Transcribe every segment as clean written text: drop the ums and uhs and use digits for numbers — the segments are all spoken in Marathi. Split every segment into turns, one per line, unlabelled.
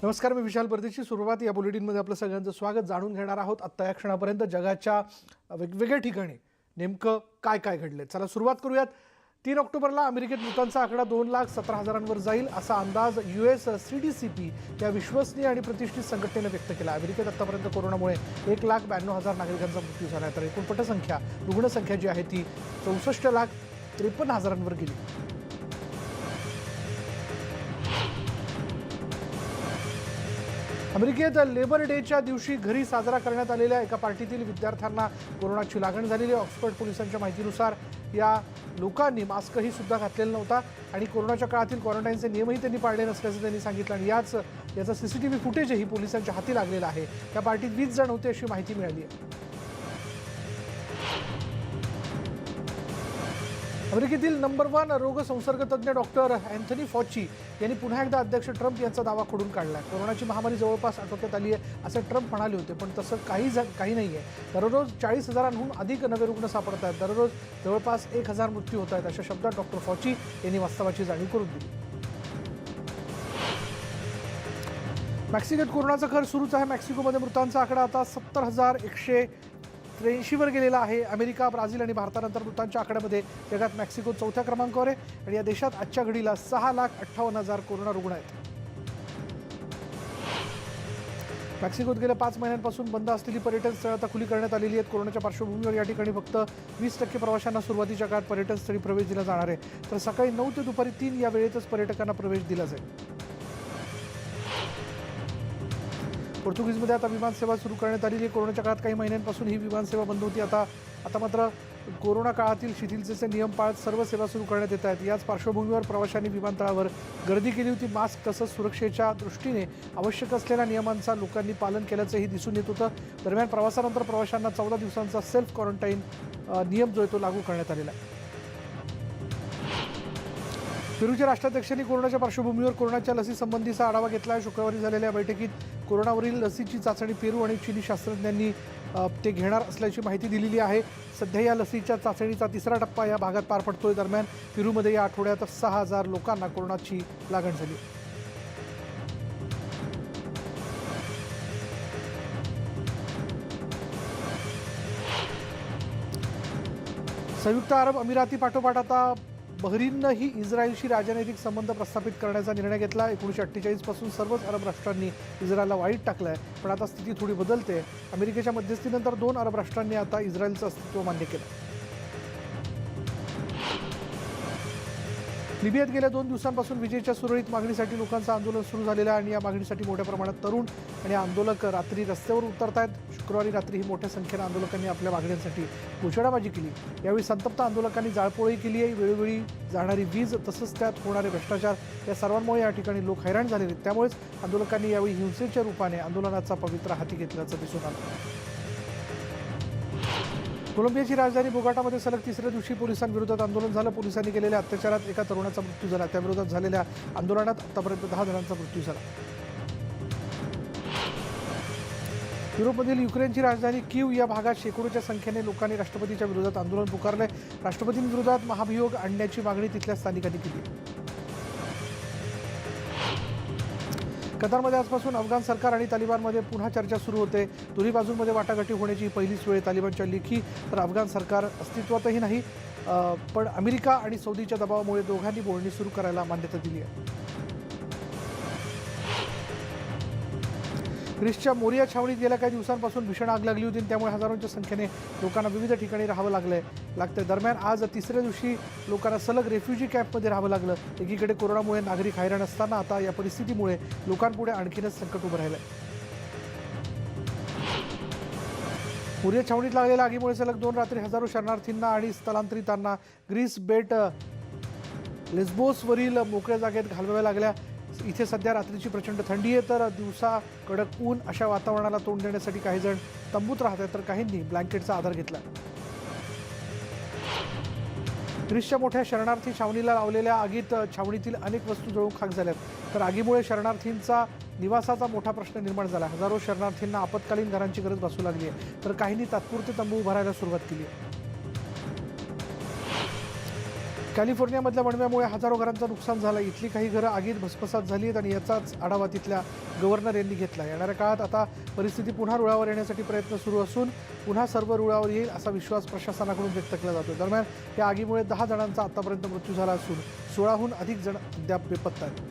नमस्कार, मी विशाल परदेशी. सुरुवात या बुलेटिनमध्ये आपलं सगळ्यांचं स्वागत. जाणून घेणार आहोत आत्ता या क्षणापर्यंत जगाच्या वेगवेगळ्या ठिकाणी नेमकं काय काय घडलंय. चला सुरुवात करूयात. 3 ऑक्टोबरला अमेरिकेत मृतांचा आकडा 2,17,000वर जाईल असा अंदाज US CDCP या विश्वसनीय आणि प्रतिष्ठित संघटनेनं व्यक्त केला. अमेरिकेत आतापर्यंत कोरोनामुळे 1,92,000 नागरिकांचा मृत्यू झाला, तर एकूण पटसंख्या रुग्णसंख्या जी आहे ती 64,53,000वर गेली. अमेरिकेत लेबर डेच्या दिवशी घरी साजरा करण्यात आलेल्या एका पार्टीतील विद्यार्थ्यांना कोरोनाची लागण झालेली. ऑक्सफर्ड पोलिसांच्या माहितीनुसार या लोकांनी मास्कही सुद्धा घातलेला नव्हता आणि कोरोनाच्या काळातील क्वारंटाईनचे नियमही त्यांनी पाळले नसल्याचं त्यांनी सांगितलं. आणि याचा CCTV फुटेजही पोलिसांच्या हाती लागलेला आहे. या पार्टीत 20 जण होते अशी माहिती मिळाली आहे. अमेरिकेतील नंबर 1 रोग संसर्ग तज्ज्ञ डॉक्टर अँथनी फॉची यांनी पुन्हा एकदा अध्यक्ष ट्रम्प यांचा दावा खोडून काढला. कोरोनाची महामारी जवळपास आटोक्यात आली आहे असं ट्रम्प म्हणाले होते, पण तसं काही नाही आहे. दररोज 40,000हून अधिक नवे रुग्ण सापडत आहेत. दररोज जवळपास 1,000 मृत्यू होत आहेत अशा शब्दात डॉक्टर फॉची यांनी वास्तवाची जाणीव करून दिली. मेक्सिकोत कोरोनाचा कहर सुरूच आहे. मेक्सिकोमध्ये मृतांचा आकडा आता 70,183वर गेलेला आहे. अमेरिका, ब्राझील आणि भारतानंतर मृतांच्या आकड्यामध्ये जगात मेक्सिको 4थ्या क्रमांकावर आहे आणि या देशात आजच्या घडीला 6,58,000 कोरोना रुग्ण आहेत. मेक्सिकोत गेल्या 5 महिन्यांपासून बंद असलेली पर्यटन स्थळं आता खुली करण्यात आलेली आहेत. कोरोनाच्या पार्श्वभूमीवर या ठिकाणी फक्त 20% प्रवाशांना सुरुवातीच्या काळात पर्यटन स्थळी प्रवेश दिला जाणार आहे, तर सकाळी 9 ते दुपारी 3 या वेळेतच पर्यटकांना प्रवेश दिला जाईल. पोर्तुगीजमध्ये आता विमानसेवा सुरू करण्यात आलेली आहे. कोरोनाच्या काळात काही महिन्यांपासून ही विमानसेवा बंद होती. आता मात्र कोरोना काळातील शिथिलतेचे नियम पाळत सर्व सेवा सुरू करण्यात येत आहेत. याच पार्श्वभूमीवर प्रवाशांनी विमानतळावर गर्दी केली होती. मास्क तसंच सुरक्षेच्या दृष्टीने आवश्यक असलेल्या नियमांचा लोकांनी पालन केल्याचंही दिसून येत होतं. दरम्यान प्रवासानंतर प्रवाशांना 14 दिवसांचा सेल्फ क्वारंटाईन नियम जो आहे तो लागू करण्यात आलेला आहे. पेरूच्या राष्ट्राध्यक्षांनी कोरोनाच्या पार्श्वभूमीवर कोरोनाच्या लसीसंबंधीचा आढावा घेतला आहे. शुक्रवारी झालेल्या बैठकीत कोरोनावरील लसीची चाचणी पेरू आणि चिनी शास्त्रज्ञांनी ते घेणार असल्याची माहिती दिलेली आहे. सध्या या लसीच्या चाचणीचा 3रा टप्पा या भागात पार पडतोय. दरम्यान पेरूमध्ये या आठवड्यात 6,000 लोकांना कोरोनाची लागण झाली. संयुक्त अरब अमिराती पाठोपाठ आता बहरीननंही इस्रायलशी राजनैतिक संबंध प्रस्थापित करण्याचा निर्णय घेतला. 1948 पासून सर्वच अरब राष्ट्रांनी इस्रायलला वाईट टाकलं आहे, पण आता स्थिती थोडी बदलते. अमेरिकेच्या मध्यस्थीनंतर 2 अरब राष्ट्रांनी आता इस्रायलचं अस्तित्व मान्य केलं. लिबियात गेल्या 2 दिवसांपासून विजेच्या सुरळीत मागणीसाठी लोकांचं आंदोलन सुरू झालेलं आहे आणि या मागणीसाठी मोठ्या प्रमाणात तरुण आणि आंदोलक रात्री रस्त्यावर उतरत आहेत. शुक्रवारी रात्रीही मोठ्या संख्येनं आंदोलकांनी आपल्या मागण्यांसाठी घोषणाबाजी केली. यावेळी संतप्त आंदोलकांनी जाळपोळही केली आहे. वेळोवेळी जाणारी वीज तसंच त्यात होणारे भ्रष्टाचार या सर्वांमुळे या ठिकाणी लोक हैराण झालेले आहेत. त्यामुळेच आंदोलकांनी यावेळी हिंसेच्या रूपाने आंदोलनाचा पवित्रा हाती घेतल्याचं दिसून आलं. कोलंबियाची राजधानी बोगोटामध्ये सलग 3ऱ्या दिवशी पोलिसांविरोधात आंदोलन झालं. पोलिसांनी केलेल्या अत्याचारात एका तरुणाचा मृत्यू झाला. त्याविरोधात झालेल्या आंदोलनात आतापर्यंत 10 जणांचा मृत्यू झाला. युरोपमधील युक्रेनची राजधानी कीव या भागात शेकडोच्या संख्येने लोकांनी राष्ट्रपतीच्या विरोधात आंदोलन पुकारलंय. राष्ट्रपतींविरोधात महाभियोग आणण्याची मागणी तिथल्या स्थानिकांनी केली. कतारमध्ये आजपासून अफगाण सरकार आणि तालिबानमध्ये पुन्हा चर्चा सुरू होते. दोन्ही बाजूंमध्ये वाटाघाटी होण्याची पहिलीच वेळ. तालिबानच्या लेखी तर अफगाण सरकार अस्तित्वातही नाही, पण अमेरिका आणि सौदीच्या दबावामुळे दोघांनी बोलणी सुरू करायला मान्यता दिली आहे. ग्रीसच्या मोरिया छावणीत गेल्या काही दिवसांपासून भीषण आग लागली होती. त्यामुळे हजारोंच्या संख्येने लोकांना विविध ठिकाणी राहावं लागतंय. दरम्यान आज 3ऱ्या दिवशी लोकांना सलग रेफ्युजी कॅम्पमध्ये राहावं लागलं. एकीकडे कोरोनामुळे नागरिक हैराण असताना आता या परिस्थितीमुळे लोकांपुढे आणखीनच संकट उभं राहिलंय. मोरिया छावणीत लागलेल्या आगीमुळे सलग 2 रात्री हजारो शरणार्थींना आणि स्थलांतरितांना ग्रीस बेट लेस्बोसवरील मोकळ्या जागेत घालवाव्या लागल्या. इथे सध्या रात्रीची प्रचंड थंडी आहे, तर दिवसा कडक ऊन. अशा वातावरणाला तोंड देण्यासाठी काही जण तंबूत राहत आहेत, तर काहींनी ब्लँकेटचा आधार घेतला. ग्रीसच्या मोठ्या शरणार्थी छावणीला लावलेल्या आगीत छावणीतील अनेक वस्तू जळून खाक झाल्यात. तर आगीमुळे शरणार्थींचा निवासाचा मोठा प्रश्न निर्माण झाला. हजारो शरणार्थींना आपत्कालीन घरांची गरज भासू लागली आहे, तर काहींनी तात्पुरते तंबू उभारायला सुरुवात केली आहे. कॅलिफोर्नियामधल्या वणव्यामुळे हजारो घरांचं नुकसान झालं. इथली काही घरं आगीत भस्मसात झाली आहेत आणि याचाच आढावा तिथल्या गव्हर्नर यांनी घेतला. येणाऱ्या काळात आता परिस्थिती पुन्हा रुळावर येण्यासाठी प्रयत्न सुरू असून पुन्हा सर्व रुळावर येईल असा विश्वास प्रशासनाकडून व्यक्त केला जातो. दरम्यान या आगीमुळे 10 जणांचा आतापर्यंत मृत्यू झाला असून 16हून अधिक जण अद्याप बेपत्ता आहेत.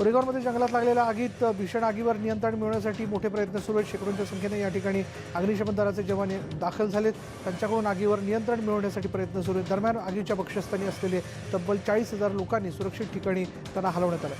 ओरेगॉनमध्ये जंगलात लागलेल्या आगीत भीषण आगीवर नियंत्रण मिळवण्यासाठी मोठे प्रयत्न सुरू आहेत. शेकडोंच्या संख्येने या ठिकाणी अग्निशमन दलाचे जवान दाखल झालेत. त्यांच्याकडून आगीवर नियंत्रण मिळवण्यासाठी प्रयत्न सुरू आहेत. दरम्यान आगीच्या बक्षस्थानी असलेले तब्बल 40,000 लोकांनी सुरक्षित ठिकाणी त्यांना हलवण्यात आलं.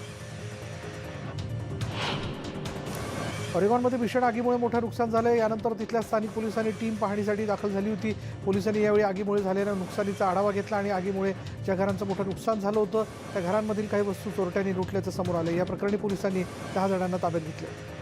ओरेगॉनमध्ये भीषण आगीमुळे मोठं नुकसान झालंय. यानंतर तिथल्या स्थानिक पोलिसांनी टीम पाहणीसाठी दाखल झाली होती. पोलिसांनी यावेळी आगीमुळे झालेल्या नुकसानीचा आढावा घेतला आणि आगीमुळे ज्या घरांचं मोठं नुकसान झालं होतं त्या घरांमधील काही वस्तू चोरट्यांनी लुटल्याचं समोर आलं. या प्रकरणी पोलिसांनी 10 जणांना ताब्यात घेतले.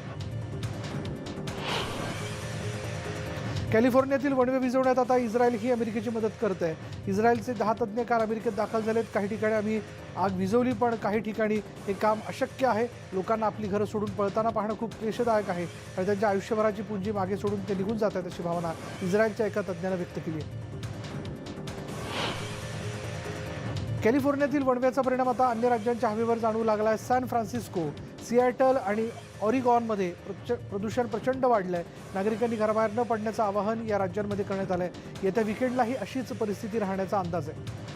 कॅलिफोर्नियातील वणवे विझवण्यात आता इस्रायल ही अमेरिकेची मदत करत आहे. इस्रायलचे 10 तज्ज्ञ काल अमेरिकेत दाखल झालेत. काही ठिकाणी आम्ही आग विझवली, पण काही ठिकाणी हे काम अशक्य आहे. लोकांना आपली घरं सोडून पळताना पाहणं खूप क्लेशदायक आहे आणि त्यांच्या आयुष्यभराची पुंजी मागे सोडून ते निघून जात आहेत अशी भावना इस्रायलच्या एका तज्ज्ञानं व्यक्त केली आहे. कॅलिफोर्नियातील वणव्याचा परिणाम आता अन्य राज्यांच्या हवेवर जाणवू लागला आहे. सॅन फ्रान्सिस्को, सिॲटल आणि ऑरिगॉनमध्ये प्रदूषण प्रचंड वाढलंय. नागरिकांनी घराबाहेर न पडण्याचं आवाहन या राज्यांमध्ये करण्यात आलंय. येत्या वीकेंडलाही अशीच परिस्थिती राहण्याचा अंदाज आहे.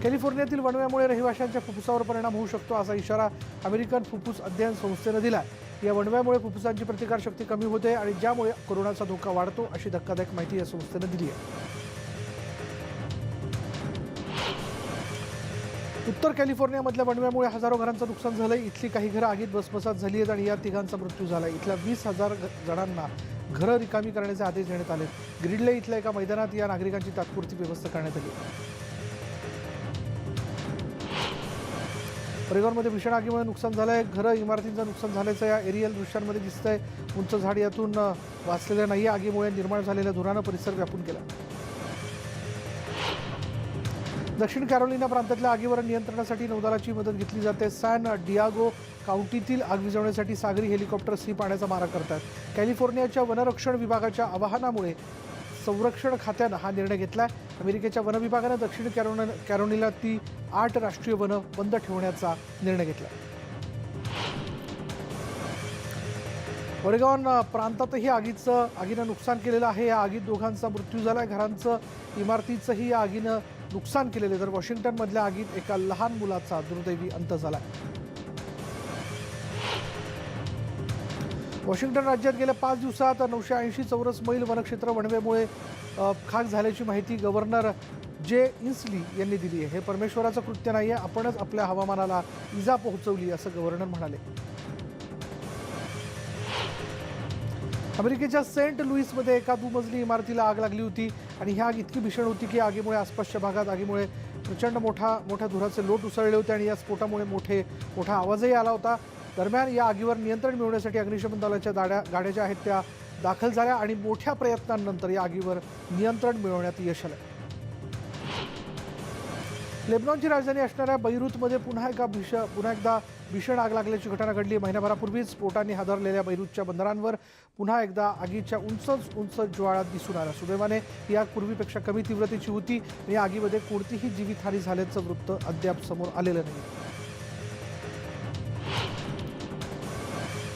कॅलिफोर्नियातील वणव्यामुळे रहिवाशांच्या फुफ्फुसावर परिणाम होऊ शकतो असा इशारा अमेरिकन फुफ्फुस अध्ययन संस्थेनं दिलाय. या वणव्यामुळे फुफ्फुसांची प्रतिकारशक्ती कमी होते आणि ज्यामुळे कोरोनाचा धोका वाढतो अशी धक्कादायक माहिती या संस्थेनं दिली आहे. उत्तर कॅलिफोर्नियामधल्या वणव्यामुळे हजारो घरांचं नुकसान झालंय. इथली काही घरं आगीत भस्मसात झाली आहेत आणि या 3घांचा मृत्यू झाला. इथल्या 20,000 जणांना घरं रिकामी करण्याचे आदेश देण्यात आले. ग्रिडले इथल्या एका मैदानात या नागरिकांची तात्पुरती व्यवस्था करण्यात आली. ओरेगॉनमध्ये भीषण आगीमुळे नुकसान झालंय. घरं, इमारतींचं नुकसान झाल्याचं या एरियल दृश्यांमध्ये दिसतंय. उंच झाड यातून वाचलेल्या नाही. आगीमुळे निर्माण झालेल्या धुरानं परिसर व्यापून गेला. दक्षिण कॅरोलिना प्रांतातल्या आगीवर नियंत्रणासाठी नौदलाची मदत घेतली जाते. सॅन डियागो काउंटीतील आग विझवण्यासाठी सागरी हेलिकॉप्टर्सही पाण्याचा मारा करतात. कॅलिफोर्नियाच्या वनरक्षण विभागाच्या आवाहनामुळे संरक्षण खात्यानं हा निर्णय घेतलाय. अमेरिकेच्या वन विभागानं दक्षिण कॅरोलिनातील 8 राष्ट्रीय वनं बंद ठेवण्याचा निर्णय घेतला. ओरेगॉन प्रांतातही आगीनं नुकसान केलेलं आहे. या आगीत 2घांचा मृत्यू झाला. घरांचं, इमारतीचंही या आगीनं नुकसान केलेले. तर वॉशिंग्टनमधल्या आगीत एका लहान मुलाचा दुर्दैवी अंत झाला. वॉशिंग्टन राज्यात गेल्या 5 दिवसात 980 चौरस मैल वनक्षेत्र वणव्यामुळे खाक झाल्याची माहिती गव्हर्नर जे इन्स्ली यांनी दिली आहे. हे परमेश्वराचं कृत्य नाही आहे, आपणच आपल्या हवामानाला इजा पोहोचवली असं गव्हर्नर म्हणाले. अमेरिकेच्या सेंट लुईसमध्ये एका दुमजली इमारतीला आग लागली होती आणि ही आग इतकी भीषण होती की आगीमुळे आसपासच्या भागात आगीमुळे प्रचंड मोठ्या धुराचे लोट उसळले होते आणि या स्फोटामुळे मोठा आवाजही आला होता. दरम्यान या आगीवर नियंत्रण मिळवण्यासाठी अग्निशमन दलाच्या गाड्या ज्या आहेत त्या दाखल झाल्या आणि मोठ्या प्रयत्नांनंतर या आगीवर नियंत्रण मिळवण्यात यश आलं. लेबनॉनची राजधानी असणाऱ्या बैरूतमध्ये पुन्हा एकदा भीषण आग लागल्याची घटना घडली. महिनाभरापूर्वीच स्फोटांनी हादरलेल्या बैरूतच्या बंदरांवर पुन्हा एकदा आगीच्या उंच ज्वाळा दिसून आल्या. सुदैवाने ही आग पूर्वीपेक्षा कमी तीव्रतेची होती आणि या आगीमध्ये कोणतीही जीवितहानी झाल्याचं वृत्त अद्याप समोर आलेलं नाही.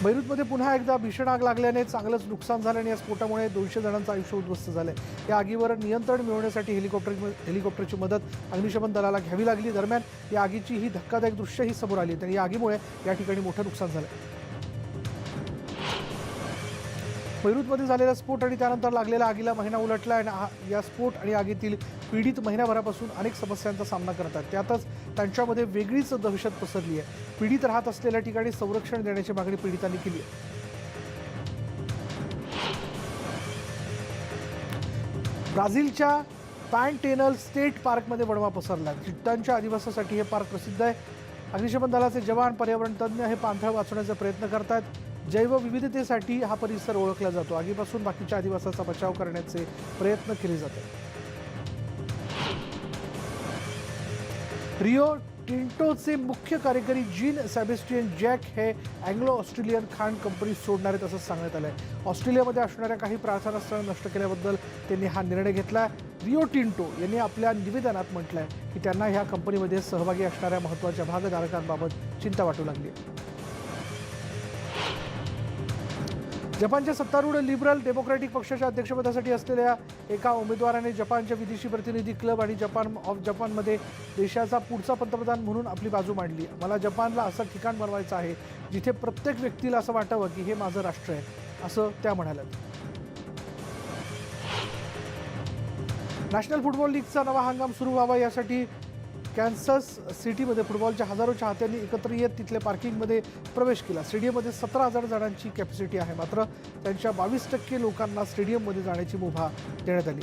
बैरूतमध्ये पुन्हा एकदा भीषण आग लागल्याने चांगलंच नुकसान झालं आणि या स्फोटामुळे 200 जणांचं आयुष्य उद्ध्वस्त झालंय. या आगीवर नियंत्रण मिळवण्यासाठी हेलिकॉप्टरची मदत अग्निशमन दलाला घ्यावी लागली. दरम्यान या आगीची ही धक्कादायक दृश्यही समोर आली आणि या आगीमुळे या ठिकाणी मोठं नुकसान झालं. बैरूतमध्ये झालेला स्फोट आणि त्यानंतर लागलेल्या आगीला महिना उलटला आणि या स्फोट आणि आगीतील पीडित महिन्याभरापासून अनेक समस्यांचा सामना करतात. त्यातच त्यांच्यामध्ये वेगळीच दहशत पसरली आहे. पीडित राहत असलेल्या ठिकाणी संरक्षण देण्याची मागणी पीडितांनी केली आहे. ब्राझीलच्या पॅन्टेनल स्टेट पार्कमध्ये वणवा पसरला. चिट्टांच्या अधिवासासाठी हे पार्क प्रसिद्ध आहे. अग्निशमन दलाचे जवान, पर्यावरण तज्ज्ञ हे पाणथळ वाचवण्याचा प्रयत्न करतात. जैवविविधतेसाठी हा परिसर ओळखला जातो. आगीपासून बाकीच्या अधिवासाचा बचाव करण्याचे प्रयत्न केले जातात. रिओ टिंटोचे मुख्य कार्यकारी जीन सेबॅस्टियन जॅक हे अँग्लो ऑस्ट्रेलियन खाण कंपनी सोडणार आहेत असं सांगण्यात आलं आहे. ऑस्ट्रेलियामध्ये असणाऱ्या काही प्रार्थनास्थळं नष्ट केल्याबद्दल त्यांनी हा निर्णय घेतला. रिओ टिंटो यांनी आपल्या निवेदनात म्हटलं आहे की त्यांना ह्या कंपनीमध्ये सहभागी असणाऱ्या महत्त्वाच्या भागधारकांबाबत चिंता वाटू लागली आहे. जपानच्या सत्तारूढ लिबरल डेमोक्रॅटिक पक्षाच्या अध्यक्षपदासाठी असलेल्या एका उमेदवाराने जपानच्या विदेशी प्रतिनिधी क्लब आणि जपानमध्ये देशाचा पुढचा पंतप्रधान म्हणून आपली बाजू मांडली. मला जपानला असं ठिकाण बनवायचं आहे जिथे प्रत्येक व्यक्तीला असं वाटावं की हे माझं राष्ट्र आहे, असं त्या म्हणाल्या. नॅशनल फुटबॉल लीगचा नवा हंगाम सुरू व्हावा यासाठी कॅन्सस सिटीमध्ये फुटबॉलच्या हजारो चाहत्यांनी एकत्र येत तिथल्या पार्किंगमध्ये प्रवेश केला. स्टेडियममध्ये 17,000 जणांची कॅपॅसिटी आहे, मात्र त्यांच्या 22% लोकांना स्टेडियममध्ये जाण्याची मुभा देण्यात आली.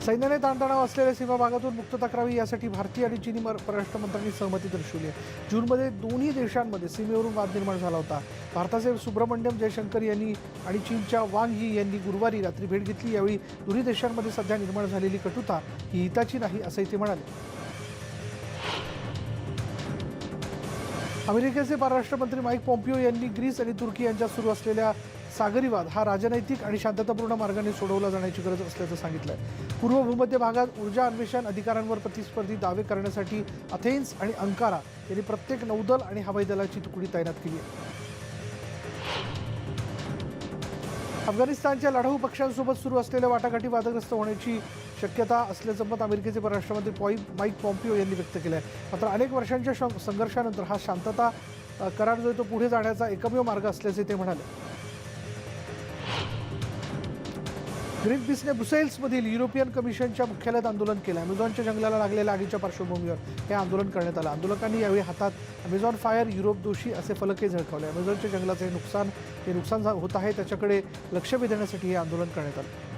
सैन्याने ताणतणाव असलेल्या सीमा भागातून मुक्तता करावी यासाठी भारतीय आणि चीनी परराष्ट्र मंत्र्यांनी सहमती दर्शवली आहे. जूनमध्ये दोन्ही देशांमध्ये सीमेवरून वाद निर्माण झाला होता. भारताचे सुब्रमण्यम जयशंकर यांनी आणि चीनच्या वांग यी यांनी गुरुवारी रात्री भेट घेतली. यावेळी दोन्ही देशांमध्ये सध्या निर्माण झालेली कटुता ही हिताची नाही असंही ते म्हणाले. अमेरिकेचे परराष्ट्र मंत्री माईक पॉम्पिओ यांनी ग्रीस आणि तुर्की यांच्यात सुरू असलेल्या सागरी वाद हा राजनैतिक आणि शांततापूर्ण मार्गाने सोडवला जाण्याची गरज असल्याचं सांगितलंय. पूर्व भूमध्य भागात ऊर्जा अन्वेषण अधिकारांवर प्रतिस्पर्धी दावे करण्यासाठी अथेन्स आणि अंकारा यांनी प्रत्येक नौदल आणि हवाई दलाची तुकडी तैनात केली आहे. अफगाणिस्तानच्या लढाऊ पक्षांसोबत सुरू असलेल्या वाटाघाटी वादग्रस्त होण्याची शक्यता असल्याचं मत अमेरिकेचे परराष्ट्रमंत्री माईक पॉम्पिओ यांनी व्यक्त केलं आहे. मात्र अनेक वर्षांच्या संघर्षानंतर हा शांतता करार जो तो पुढे जाण्याचा एकमेव मार्ग असल्याचे ते म्हणाले. ग्रीनपीसने ब्रुसेल्समधील युरोपियन कमिशनच्या मुख्यालयात आंदोलन केलं. अमेझॉनच्या जंगलाला लागलेल्या आगीच्या पार्श्वभूमीवर हे आंदोलन करण्यात आलं. आंदोलकांनी यावेळी हातात अमेझॉन फायर युरोप दोषी असे फलकही झळकावले. अमेझॉनच्या जंगलाचे नुकसान होत आहे त्याच्याकडे लक्ष वेधण्यासाठी हे आंदोलन करण्यात आलं.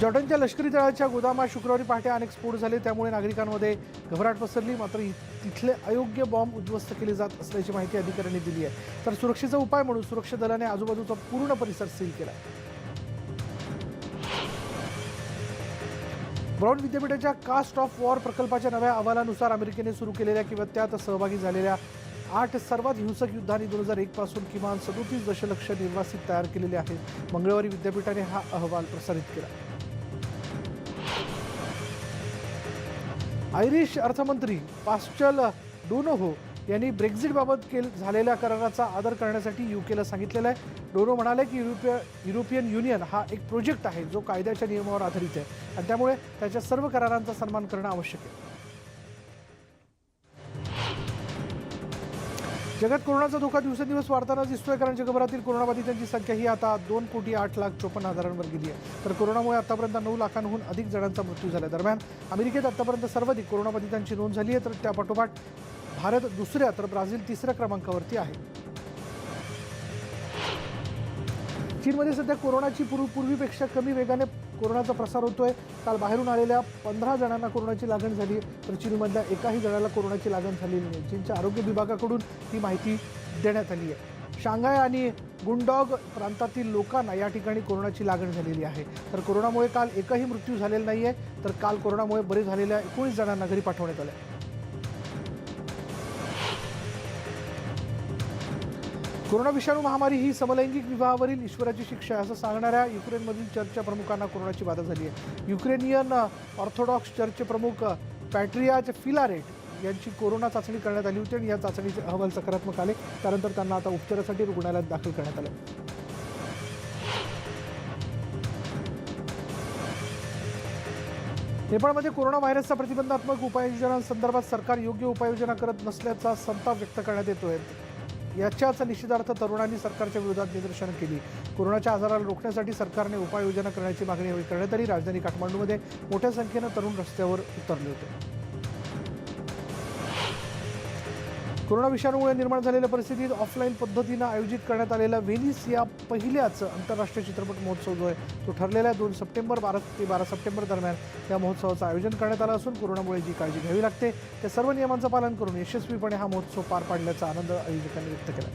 जॉर्डनच्या लष्करी तळाच्या गोदामात शुक्रवारी पहाटे अनेक स्फोट झाले, त्यामुळे नागरिकांमध्ये घबराट पसरली. मात्र तिथले अयोग्य बॉम्ब उद्ध्वस्त केले जात असल्याची माहिती अधिकाऱ्यांनी दिली आहे. तर सुरक्षेचा उपाय म्हणून सुरक्षा दलाने आजूबाजूचा पूर्ण परिसर सील केला. ब्राउन विद्यापीठाच्या कास्ट ऑफ वॉर प्रकल्पाच्या नव्या अहवालानुसार अमेरिकेने सुरू केलेल्या किंवा त्यात सहभागी झालेल्या 8 सर्वात हिंसक युद्धांनी 2001 पासून किमान 37 दशलक्ष निर्वासित तयार केलेले आहेत. मंगळवारी विद्यापीठाने हा अहवाल प्रसारित केला. आयरिश अर्थमंत्री पास्कल डोनोहो यांनी ब्रेक्झिटबाबत झालेल्या कराराचा आदर करण्यासाठी यूकेला सांगितलेलं आहे. डोनो म्हणाले की युरोपियन युनियन हा एक प्रोजेक्ट आहे जो कायद्याच्या नियमावर आधारित आहे आणि त्यामुळे त्याच्या सर्व करारांचा सन्मान करणं आवश्यक आहे. जगात कोरोनाचा धोका दिवसेंदिवस वाढताना दिसतोय, कारण जगभरातील कोरोनाबाधितांची संख्या ही आता 2,08,54,000 गेली आहे. तर कोरोनामुळे आतापर्यंत 9 लाखांहून अधिक जणांचा मृत्यू झाला. दरम्यान अमेरिकेत आतापर्यंत सर्वाधिक कोरोनाबाधितांची नोंद झाली आहे. तर त्यापाठोपाठ भारत दुसऱ्या तर ब्राझील तिसऱ्या क्रमांकावरती आहे. चीनमध्ये सध्या कोरोनाची पूर्वीपेक्षा कमी वेगाने कोरोनाचा प्रसार होतोय. काल बाहेरून आलेल्या 15 जणांना कोरोनाची लागण झाली, तर चीनमधल्या एकाही जणाला कोरोनाची लागण झालेली नाही. चीनच्या आरोग्य विभागाकडून ही माहिती देण्यात आली आहे. शांघाय आणि गुंडॉग प्रांतातील लोकांना या ठिकाणी कोरोनाची लागण झालेली आहे. तर कोरोनामुळे काल एकही मृत्यू झालेला नाही आहे. तर काल कोरोनामुळे बरे झालेल्या 19 जणांना घरी पाठवण्यात आले. कोरोना विषाणू महामारी ही समलैंगिक विवाहावरील ईश्वराची शिक्षा असं सांगणाऱ्या युक्रेनमधील चर्चच्या प्रमुखांना कोरोनाची बाधा झाली आहे. युक्रेनियन ऑर्थोडॉक्स चर्चचे प्रमुख पॅट्रियाच फिलारेट यांची कोरोना चाचणी करण्यात आली होती आणि या चाचणीचे अहवाल सकारात्मक आले. त्यानंतर त्यांना आता उपचारासाठी रुग्णालयात दाखल करण्यात आले. नेपाळमध्ये कोरोना व्हायरसचा प्रतिबंधात्मक उपाययोजनांसंदर्भात सरकार योग्य उपाययोजना करत नसल्याचा संताप व्यक्त करण्यात येतोय. याच्याच निषेधार्थ तरुणांनी सरकारच्या विरोधात निदर्शनं केली. कोरोनाच्या आजाराला रोखण्यासाठी सरकारने उपाययोजना करण्याची मागणी यावेळी करण्यात आली. राजधानी काठमांडूमध्ये मोठ्या संख्येनं तरुण रस्त्यावर उतरले होते. कोरोना विषाणूमुळे निर्माण झालेल्या परिस्थितीत ऑफलाईन पद्धतीनं आयोजित करण्यात आलेला व्हेनिस या पहिल्याच आंतरराष्ट्रीय चित्रपट महोत्सव जो आहे तो ठरलेला 2 सप्टेंबर 12 ते 12 सप्टेंबर दरम्यान या महोत्सवाचं आयोजन करण्यात आलं असून कोरोनामुळे जी काळजी घ्यावी लागते त्या सर्व नियमांचं पालन करून यशस्वीपणे हा महोत्सव पार पाडल्याचा आनंद आयोजकांनी व्यक्त केला.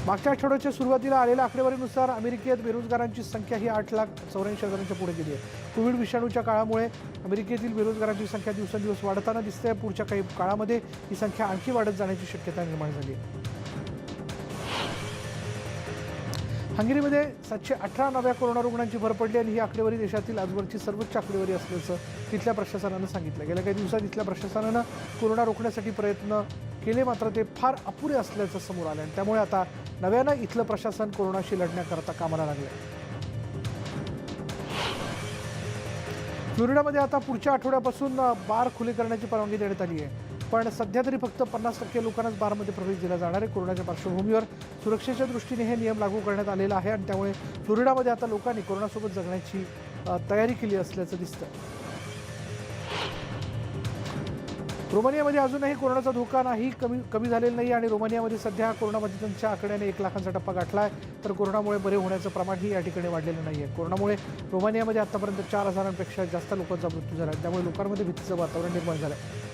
मागच्या आठवड्याच्या सुरुवातीला आलेल्या आकडेवारीनुसार अमेरिकेत बेरोजगारांची संख्या ही 8,84,000च्या पुढे गेली आहे. कोविड विषाणूच्या काळामुळे अमेरिकेतील बेरोजगारांची संख्या दिवसेंदिवस वाढताना दिसते. पुढच्या काही काळामध्ये ही संख्या आणखी वाढत जाण्याची शक्यता निर्माण झाली आहे. हंगेरीमध्ये 718 नव्या कोरोना रुग्णांची भर पडली आणि ही आकडेवारी देशातील आजवरची सर्वोच्च आकडेवारी असल्याचं तिथल्या प्रशासनानं सांगितलं. गेल्या काही दिवसात इथल्या प्रशासनानं कोरोना रोखण्यासाठी प्रयत्न केले, मात्र ते फार अपुरे असल्याचं समोर आलं आणि त्यामुळे आता नव्यानं इथलं प्रशासन कोरोनाशी लढण्याकरता कामाला लागलंय. फ्लोरिडामध्ये आता पुढच्या आठवड्यापासून बार खुले करण्याची परवानगी देण्यात आली आहे, पण सध्या तरी फक्त 50% लोकांनाच बारमध्ये प्रवेश दिला जाणार आहे. कोरोनाच्या पार्श्वभूमीवर सुरक्षेच्या दृष्टीने हे नियम लागू करण्यात आलेला आहे आणि त्यामुळे फ्लोरिडामध्ये आता लोकांनी कोरोनासोबत जगण्याची तयारी केली असल्याचं दिसतं. रोमानियामध्ये अजूनही कोरोनाचा धोका कमी झालेला नाही आणि रोमानियामध्ये सध्या कोरोनाबाधितांच्या आकड्याने 1 लाखांचा टप्पा गाठला आहे. तर कोरोनामुळे बरे होण्याचं प्रमाणही या ठिकाणी वाढलेलं नाही आहे. कोरोनामुळे रोमानियामध्ये आतापर्यंत 4,000पेक्षा जास्त लोकांचा मृत्यू झाला आहे. त्यामुळे लोकांमध्ये भीतीचं वातावरण निर्माण झालं आहे.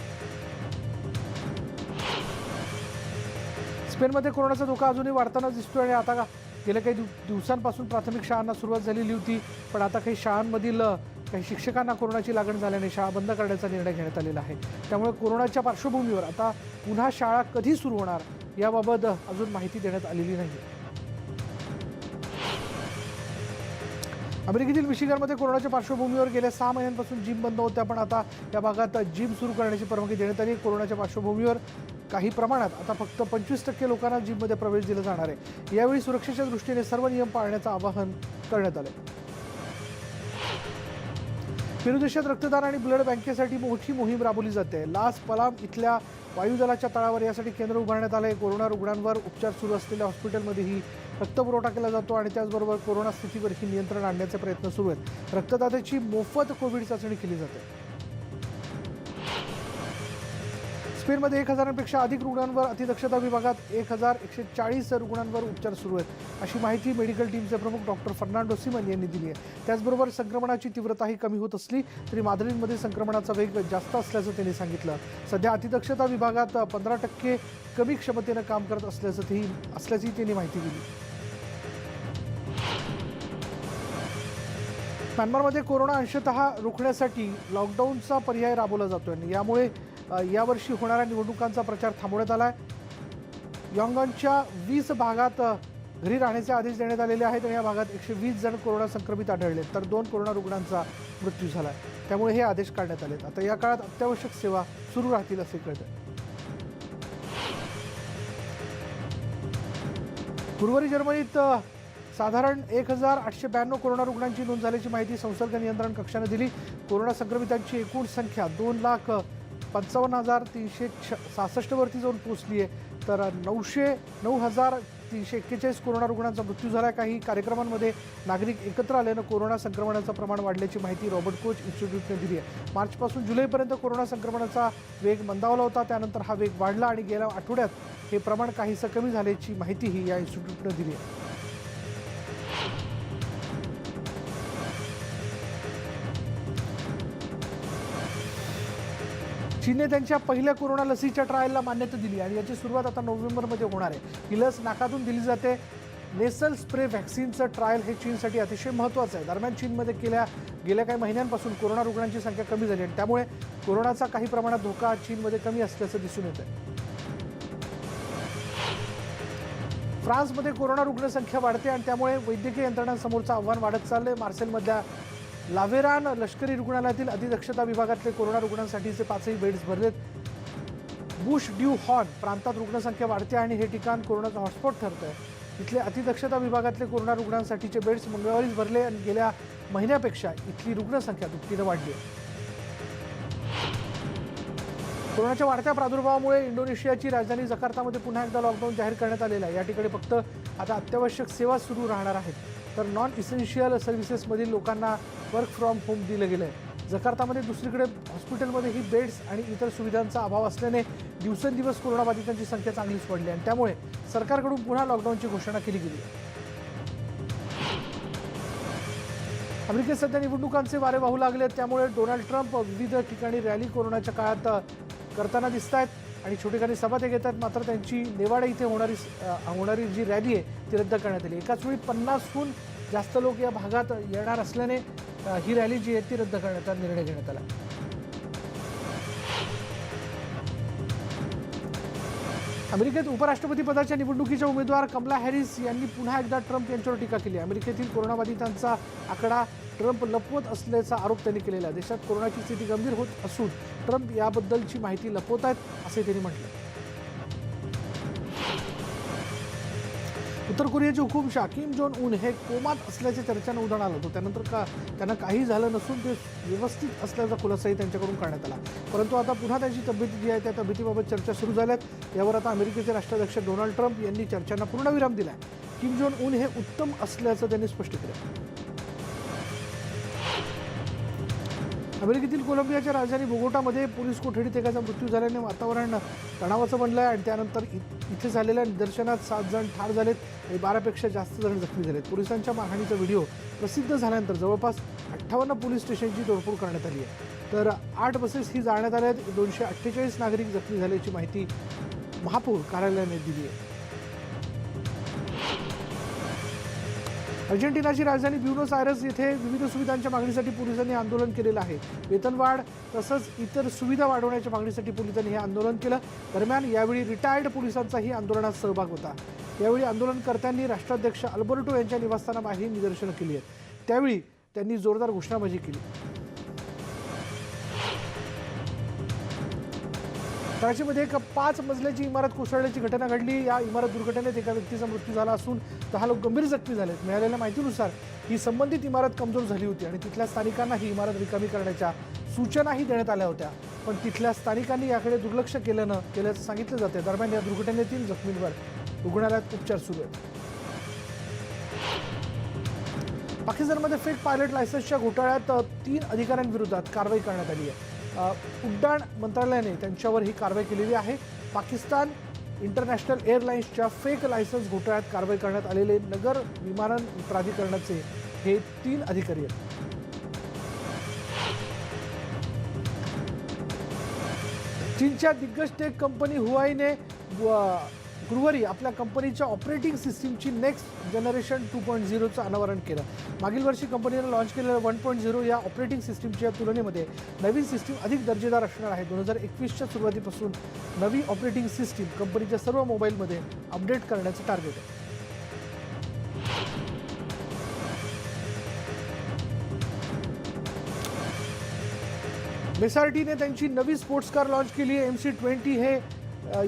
स्पेनमध्ये कोरोनाचा धोका अजूनही वाढताना दिसतोय आणि आता गेल्या काही दिवसांपासून प्राथमिक शाळांना सुरुवात झालेली होती, पण आता काही शाळांमधील काही शिक्षकांना कोरोनाची लागण झाल्याने शाळा बंद करण्याचा निर्णय घेण्यात आलेला आहे. त्यामुळे कोरोनाच्या पार्श्वभूमीवर आता पुन्हा शाळा कधी सुरू होणार याबाबत अजून माहिती देण्यात आलेली नाही. अमेरिकेतील मिशिगनमध्ये कोरोनाच्या पार्श्वभूमीवर गेल्या 6 महिन्यांपासून जिम बंद होत्या, पण आता या भागात जिम सुरू करण्याची परवानगी देण्यात आली. कोरोनाच्या पार्श्वभूमीवर काही प्रमाणात आता फक्त 25% लोकांना जिममध्ये प्रवेश दिला जाणार आहे. यावेळी सुरक्षेच्या दृष्टीने सर्व नियम पाळण्याचं आवाहन करण्यात आलं. पेरू देशात रक्तदान आणि ब्लड बँकेसाठी मोठी मोहीम राबवली जाते. लास पलाम इथल्या वायुदलाच्या तळावर यासाठी केंद्र उभारण्यात आले. कोरोना रुग्णांवर उपचार सुरू असलेल्या हॉस्पिटलमध्येही रक्तपुरवठा केला जातो आणि त्याचबरोबर कोरोना स्थितीवरही नियंत्रण आणण्याचे प्रयत्न सुरू आहेत. रक्तदात्याची मोफत कोविड चाचणी केली जाते. स्पेनमध्ये 1,000पेक्षा अधिक रुग्णांवर अतिदक्षता विभागात 1,140 रुग्णांवर उपचार सुरू आहेत, अशी माहिती मेडिकल टीमचे प्रमुख डॉक्टर फर्नांडो सिमन यांनी दिली आहे. त्याचबरोबर संक्रमणाची तीव्रताही कमी होत असली तरी माद्रिदमध्ये संक्रमणाचा वेग जास्त असल्याचं त्यांनी सांगितलं. सध्या अतिदक्षता विभागात 15% कमी क्षमतेनं काम करत असल्याची त्यांनी माहिती दिली. म्यानमारमध्ये कोरोना अंशतः रोखण्यासाठी लॉकडाऊनचा पर्याय राबवला जातोय. यामुळे यावर्षी होणाऱ्या निवडणुकांचा प्रचार थांबवण्यात आला आहे. यांगॉनच्या 20 भागात घरी राहण्याचे आदेश देण्यात आलेले आहेत आणि या भागात 120 जण कोरोना संक्रमित आढळले, तर 2 कोरोना रुग्णांचा मृत्यू झाला. त्यामुळे हे आदेश काढण्यात आले. आता या काळात अत्यावश्यक सेवा सुरू राहतील असे कळते. गुरुवारी जर्मनीत साधारण 1,892 कोरोना रुग्णांची नोंद झाल्याची माहिती संसर्ग नियंत्रण कक्षाने दिली. कोरोना संक्रमितांची एकूण संख्या 2,55,366 वरती जाऊन पोहोचली आहे, तर 9,341 कोरोना रुग्णांचा मृत्यू झाला. काही कार्यक्रमांमध्ये नागरिक एकत्र आल्यानं कोरोना संक्रमणाचं प्रमाण वाढल्याची माहिती रॉबर्ट कोच इन्स्टिट्यूटने दिली आहे. मार्चपासून जुलैपर्यंत कोरोना संक्रमणाचा वेग मंदावला होता, त्यानंतर हा वेग वाढला आणि गेल्या आठवड्यात हे प्रमाण काहीसं कमी झाल्याची माहितीही या इन्स्टिट्यूटने दिली आहे. चीनने त्यांच्या पहिल्या कोरोना लसीच्या ट्रायलला मान्यता दिली आणि याची सुरुवात आता नोव्हेंबरमध्ये होणार आहे. ही लस नाकातून दिली जाते. नेसल स्प्रे व्हॅक्सिनचं ट्रायल हे चीनसाठी अतिशय महत्त्वाचं आहे. दरम्यान चीनमध्ये गेल्या काही महिन्यांपासून कोरोना रुग्णांची संख्या कमी झाली आणि त्यामुळे कोरोनाचा काही प्रमाणात धोका चीनमध्ये कमी असल्याचं दिसून येत आहे. फ्रान्समध्ये कोरोना रुग्णसंख्या वाढते आणि त्यामुळे वैद्यकीय यंत्रणांसमोरचं आव्हान वाढत चाललंय. मार्सेलमधल्या लावेरान लष्करी रुग्णालयातील अतिदक्षता विभागातले कोरोना रुग्णांसाठीचे 5ही बेड्स भरलेत. बुश ड्यू हॉर्न प्रांतात रुग्णसंख्या वाढते आणि हे ठिकाण कोरोनाचा हॉटस्पॉट ठरतंय. इथले अतिदक्षता विभागातले कोरोना रुग्णांसाठीचे बेड्स मंगळवारीच भरले आणि गेल्या महिन्यापेक्षा इथली रुग्णसंख्या दुपटीनं वाढली आहे. कोरोनाच्या वाढत्या प्रादुर्भावामुळे इंडोनेशियाची राजधानी जकार्तामध्ये पुन्हा एकदा लॉकडाऊन जाहीर करण्यात आलेला आहे. या ठिकाणी फक्त आता अत्यावश्यक सेवा सुरू राहणार आहेत, तर नॉन इसेन्शियल सर्व्हिसेसमधील लोकांना वर्क फ्रॉम होम दिलं गेलं आहे. जकार्तामध्ये दुसरीकडे हॉस्पिटलमध्येही बेड्स आणि इतर सुविधांचा अभाव असल्याने दिवसेंदिवस कोरोनाबाधितांची संख्या चांगलीच वाढली आणि त्यामुळे सरकारकडून पुन्हा लॉकडाऊनची घोषणा केली गेली आहे. अमेरिकेत सध्या निवडणुकांचे वारे वाहू लागले, त्यामुळे डोनाल्ड ट्रम्प विविध ठिकाणी रॅली कोरोनाच्या काळात करताना दिसत आहेत. आणि छोटेखानी सभा ते घेतात, मात्र त्यांची नेवाडा इथे होणारी जी रॅली आहे ती रद्द करण्यात आली। एकाच वेळी 50हून जास्त लोक या भागात येणार असल्याने ही रॅली जी आहे ती रद्द करण्याचा निर्णय घेण्यात आला। अमेरिकेत उपराष्ट्रपती पदाच्या निवडणुकीच्या उमेदवार कमला हॅरिस यांनी पुन्हा एकदा ट्रम्प यांच्यावर टीका केली। अमेरिकेतील कोरोनाबाधितांचा आकडा ट्रम्प लपवत असल्याचा आरोप त्यांनी केलेला आहे। देशात कोरोनाची स्थिती गंभीर होत असून ट्रम्प याबद्दलची माहिती लपवत आहेत असे त्यांनी म्हटले। उत्तर कोरियाचे हुकूमशाह किम जोंग उन हे कोमात असल्याच्या चर्चांना उधाण आलं होतं। त्यानंतर त्यांना काही झालं नसून ते व्यवस्थित असल्याचा खुलासाही त्यांच्याकडून करण्यात आला, परंतु आता पुन्हा त्यांची तब्येत जी आहे त्या तब्येतीबाबत चर्चा सुरू झाल्यात। यावर आता अमेरिकेचे राष्ट्राध्यक्ष डोनाल्ड ट्रम्प यांनी चर्चांना पूर्णविराम दिलाय। किम जोंग उन हे उत्तम असल्याचं त्यांनी स्पष्ट केलं। अमेरिकेतील कोलंबियाच्या राजधानी बोगोटामध्ये पोलीस कोठडीत एकाचा मृत्यू झाल्याने वातावरण तणावाचं बनलं आहे आणि त्यानंतर इथे झालेल्या निदर्शनात 7 जण ठार झालेत आणि 12पेक्षा जास्त जण जखमी झालेत। पोलिसांच्या मारहाणीचा व्हिडिओ प्रसिद्ध झाल्यानंतर जवळपास 58 पोलीस स्टेशनची तोडफोड करण्यात आली आहे, तर 8 बसेस ही जाळण्यात आल्या आहेत। 248 नागरिक जखमी झाल्याची माहिती महापौर कार्यालयाने दिली आहे। अर्जेंटिनाची राजधानी ब्युनोस आयर्स येथे विविध सुविधांच्या मागणीसाठी पोलिसांनी आंदोलन केलेलं आहे। वेतनवाढ तसंच इतर सुविधा वाढवण्याच्या मागणीसाठी पोलिसांनी हे आंदोलन केलं। दरम्यान यावेळी रिटायर्ड पोलिसांचाही आंदोलनात सहभाग होता। यावेळी आंदोलनकर्त्यांनी राष्ट्राध्यक्ष अल्बर्टो यांच्या निवासस्थानाबाहेर निदर्शनं केली आहेत। त्यावेळी त्यांनी जोरदार घोषणाबाजी केली। कराचीमध्ये एक 5 मजल्याची इमारत कोसळल्याची घटना घडली। या इमारत दुर्घटनेत एका व्यक्तीचा मृत्यू झाला असून 10 लोक गंभीर जखमी झालेत। मिळालेल्या माहितीनुसार ही संबंधित इमारत कमजोर झाली होती आणि तिथल्या स्थानिकांना ही इमारत रिकामी करण्याच्या सूचनाही देण्यात आल्या होत्या, पण तिथल्या स्थानिकांनी याकडे दुर्लक्ष केल्याचं सांगितलं जाते। दरम्यान या दुर्घटनेतील जखमींवर रुग्णालयात उपचार सुरू आहेत। पाकिस्तानमध्ये फेक पायलट लायसन्सच्या घोटाळ्यात 3 अधिकाऱ्यांविरोधात कारवाई करण्यात आली आहे। उड्डाण मंत्रालयाने त्यांच्यावर ही कारवाई केलेली आहे। पाकिस्तान इंटरनॅशनल एअरलाइन्सच्या फेक लायसन्स घोटाळ्यात कारवाई करण्यात आलेले नगर विमानन प्राधिकरणाचे हे 3 अधिकारी आहेत। चीनच्या दिग्गज टेक कंपनी हुआईने गुरुवारी आपल्या कंपनीच्या ऑपरेटिंग सिस्टीमची नेक्स्ट जनरेशन 2.0चं अनावरण केलं। मागील वर्षी कंपनीने लॉन्च केलेलं 1.0 या ऑपरेटिंग सिस्टीमच्या तुलनेमध्ये नवीन सिस्टीम अधिक दर्जेदार असणार आहे। 2021च्या सुरुवातीपासून नवी ऑपरेटिंग सिस्टीम कंपनीच्या सर्व मोबाईलमध्ये अपडेट करण्याचं टार्गेट आहे। मेसार्टीने त्यांची नवी स्पोर्ट्स कार लॉन्च केली आहे। MC20 हे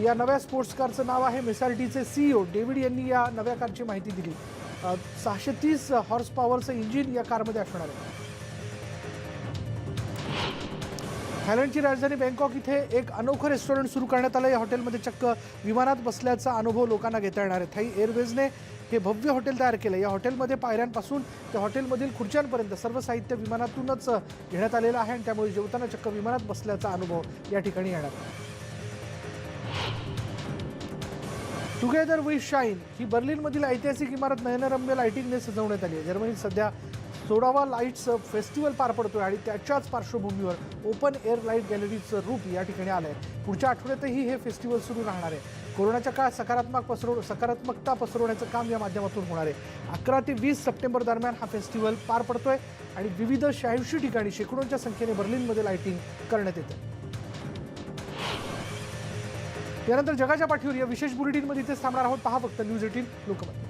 या नव्या स्पोर्ट्स कारचं नाव आहे। मेसार्टीचे CEO डेव्हिड यांनी या नव्या कारची माहिती दिली। 630 हॉर्स पॉवरचं इंजिन या कारमध्ये असणार आहे। थायलंडची राजधानी बँकॉक इथे एक अनोखं रेस्टॉरंट सुरू करण्यात आलं। या हॉटेलमध्ये चक्क विमानात बसल्याचा अनुभव लोकांना घेता येणार आहे। थाई एअरवेजने हे भव्य हॉटेल तयार केलं। या हॉटेलमध्ये पायऱ्यांपासून ते हॉटेलमधील खुर्च्यांपर्यंत सर्व साहित्य विमानातूनच घेण्यात आलेलं आहे आणि त्यामुळे जेवताना चक्क विमानात बसल्याचा अनुभव या ठिकाणी येणार आहे। टुगेदर वी शाईन ही बर्लिनमधील ऐतिहासिक इमारत नयनरम्य लाइटिंगने सजवण्यात आली आहे। जर्मनीत सध्या 16वा लाईट्स फेस्टिवल पार पडतोय आणि त्याच्याच पार्श्वभूमीवर ओपन एअर लाईट गॅलरीचं रूप या ठिकाणी आलं आहे। पुढच्या आठवड्यातही हे फेस्टिवल सुरू राहणार आहे। कोरोनाच्या काळात सकारात्मकता पसरवण्याचं काम या माध्यमातून होणार आहे। 11 ते 20 सप्टेंबर दरम्यान हा फेस्टिवल पार पडतोय आणि विविध 86 ठिकाणी शेकडोंच्या संख्येने बर्लिनमध्ये लाइटिंग करण्यात येते। यानंतर जगाच्या पाठीवर या विशेष बुलेटिनमध्ये इथेच थांबणार आहोत। पहा फक्त न्यूज 18 लोकमत।